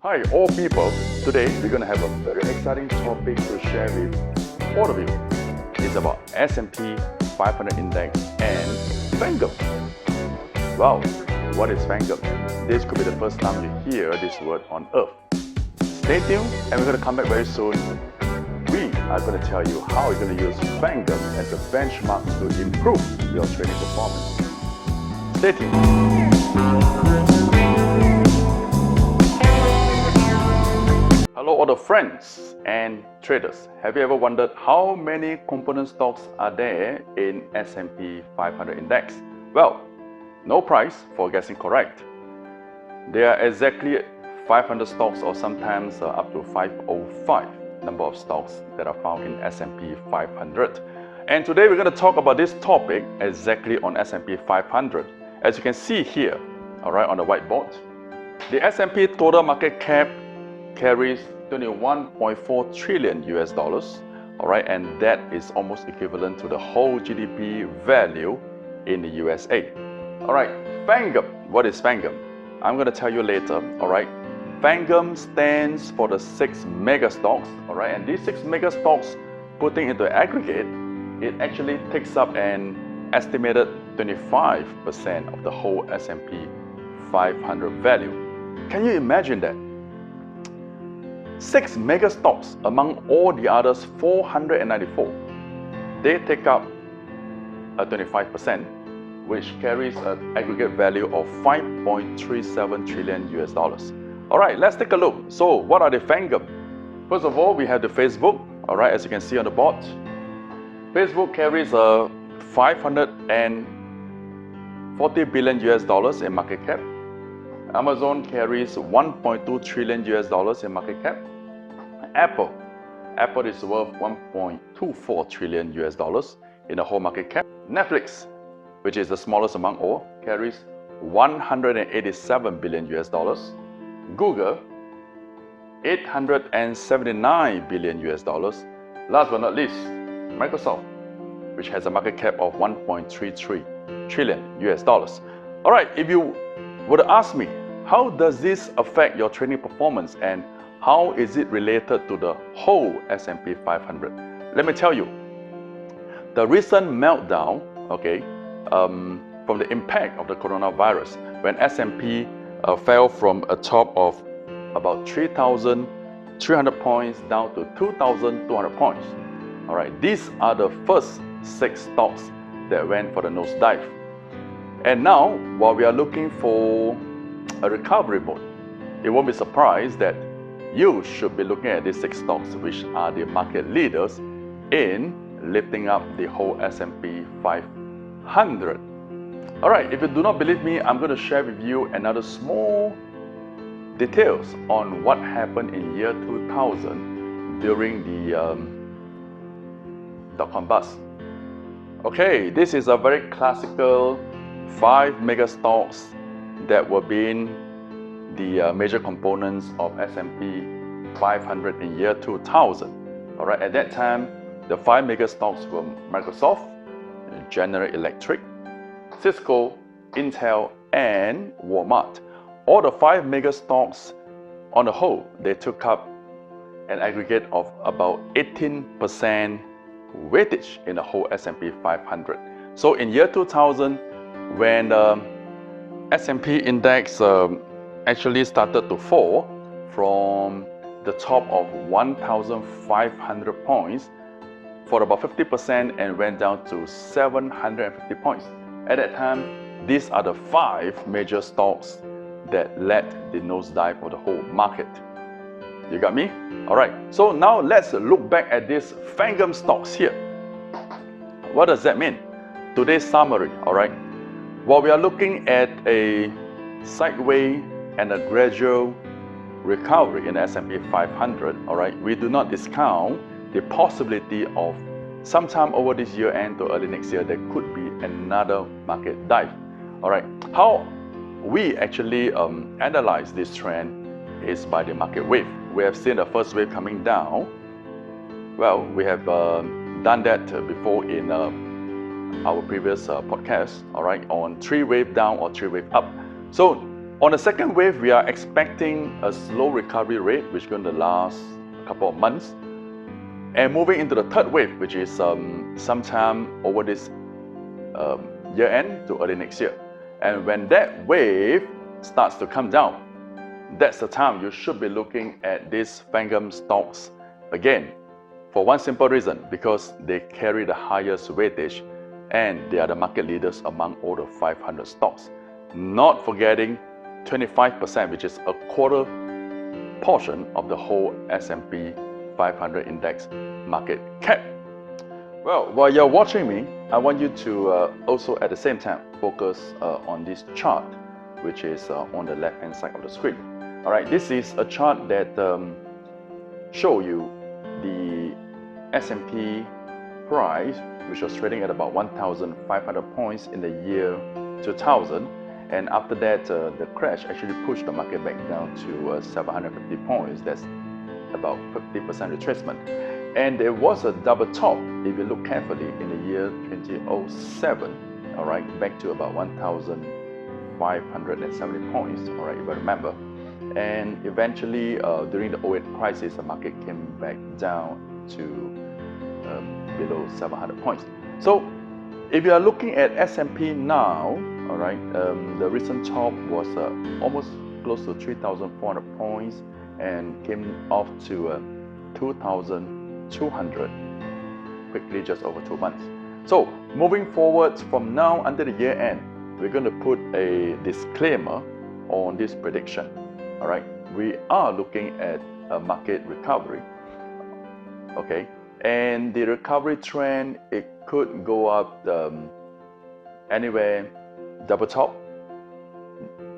Hi all people, today we're going to have a very exciting topic to share with all of you. It's about S&P 500 Index and Fangum. Wow, what is Fangum? This could be the first time you hear this word on earth. Stay tuned and we're going to come back very soon. We are going to tell you how you're going to use Fangum as a benchmark to improve your trading performance. Stay tuned. Hello all the friends and traders. Have you ever wondered how many component stocks are there in S&P 500 Index? Well, no prize for guessing correct. There are exactly 500 stocks or sometimes up to 505 number of stocks that are found in S&P 500. And today we're going to talk about this topic exactly on S&P 500. As you can see here, all right, on the whiteboard, the S&P total market cap carries 21.4 trillion US dollars, all right, and that is almost equivalent to the whole GDP value in the USA. All right, Fangum. What is Fangum? I'm going to tell you later, all right. Fangum stands for the 6 mega stocks, all right, and these 6 mega stocks, putting into aggregate, it actually takes up an estimated 25% of the whole S&P 500 value. Can you imagine that? 6 mega stocks among all the others 494, they take up a 25%, which carries an aggregate value of 5.37 trillion US dollars. All right, let's take a look. So what are the Fangum? First of all, we have the Facebook, all right, as you can see on the board. Facebook carries a 540 billion US dollars in market cap. Amazon carries 1.2 trillion US dollars in market cap. Apple is worth 1.24 trillion US dollars in the whole market cap. Netflix, which is the smallest among all, carries 187 billion US dollars. Google, 879 billion US dollars. Last but not least, Microsoft, which has a market cap of 1.33 trillion US dollars. All right, if you would ask me, how does this affect your trading performance and how is it related to the whole S&P 500? Let me tell you, the recent meltdown, okay, from the impact of the coronavirus, when S&P fell from a top of about 3,300 points down to 2,200 points. All right, these are the first 6 stocks that went for the nosedive. And now, while we are looking for a recovery mode, it won't be surprised that you should be looking at these 6 stocks, which are the market leaders in lifting up the whole S&P 500. All right, if you do not believe me, I'm going to share with you another small details on what happened in year 2000 during the dot-com bust. Okay, this is a very classical 5 mega stocks that were being the major components of S&P 500 in year 2000. All right, at that time, the 5 mega stocks were Microsoft, General Electric, Cisco, Intel, and Walmart. All the 5 mega stocks on the whole, they took up an aggregate of about 18% weightage in the whole S&P 500. So in year 2000, when the S&P index actually started to fall from the top of 1,500 points for about 50% and went down to 750 points. At that time, these are the 5 major stocks that led the nosedive of the whole market. You got me? All right, so now let's look back at these Fangum stocks here. What does that mean? Today's summary, all right? While we are looking at a sideways and a gradual recovery in S&P 500, all right, we do not discount the possibility of sometime over this year and to early next year, there could be another market dive. All right, how we actually analyze this trend is by the market wave. We have seen the first wave coming down. Well, we have done that before in our previous podcast, all right, on 3 wave down or 3 wave up. So On the second wave, we are expecting a slow recovery rate, which is going to last a couple of months. And moving into the third wave, which is sometime over this year end to early next year. And when that wave starts to come down, that's the time you should be looking at these FANGAM stocks again. For one simple reason, because they carry the highest weightage and they are the market leaders among all the 500 stocks. Not forgetting 25%, which is a quarter portion of the whole S&P 500 index market cap. Well, while you're watching me, I want you to also at the same time focus on this chart, which is on the left hand side of the screen. All right, this is a chart that show you the S&P price, which was trading at about 1,500 points in the year 2000, and after that the crash actually pushed the market back down to 750 points. That's about 50% retracement, and there was a double top, if you look carefully, in the year 2007, all right, back to about 1,570 points, all right, if I remember. And eventually during the 08 crisis, the market came back down to below 700 points. So if you are looking at S&P now, all right, the recent top was almost close to 3,400 points and came off to 2,200 quickly, just over 2 months. So moving forward from now until the year end, we're going to put a disclaimer on this prediction. All right, we are looking at a market recovery, okay, and the recovery trend, it could go up anywhere double top,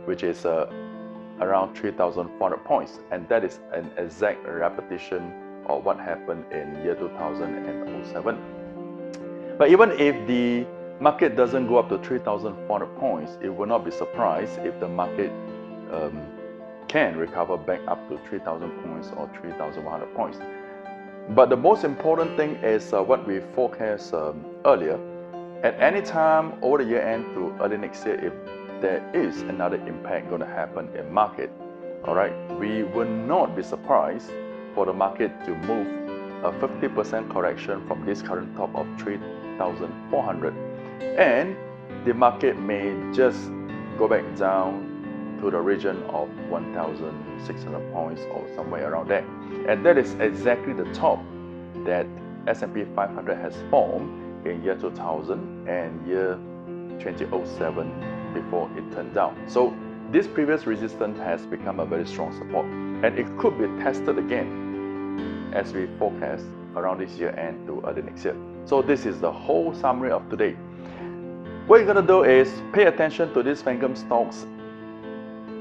which is around 3,400 points, and that is an exact repetition of what happened in year 2007. But even if the market doesn't go up to 3,400 points, it will not be surprised if the market can recover back up to 3,000 points or 3,100 points. But the most important thing is what we forecast earlier. At any time over the year end to early next year, if there is another impact going to happen in market, all right, we will not be surprised for the market to move a 50% correction from this current top of 3,400, and the market may just go back down to the region of 1,600 points or somewhere around there. And that is exactly the top that S&P 500 has formed in year 2000 and year 2007 before it turned down. So this previous resistance has become a very strong support, and it could be tested again as we forecast around this year end to early next year. So this is the whole summary of today. What you're going to do is pay attention to these FANGAM stocks.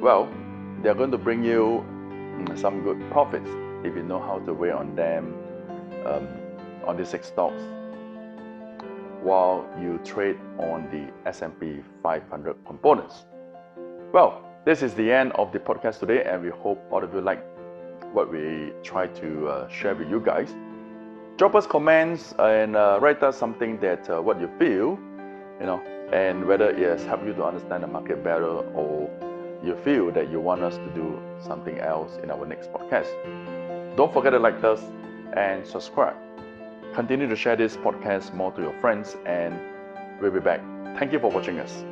Well, they're going to bring you some good profits if you know how to weigh on them, on these 6 stocks, while you trade on the S&P 500 components. Well, this is the end of the podcast today, and we hope all of you like what we try to share with you guys. Drop us comments and write us something that what you feel, and whether it has helped you to understand the market better, or you feel that you want us to do something else in our next podcast. Don't forget to like us and subscribe. Continue to share this podcast more to your friends, and we'll be back. Thank you for watching us.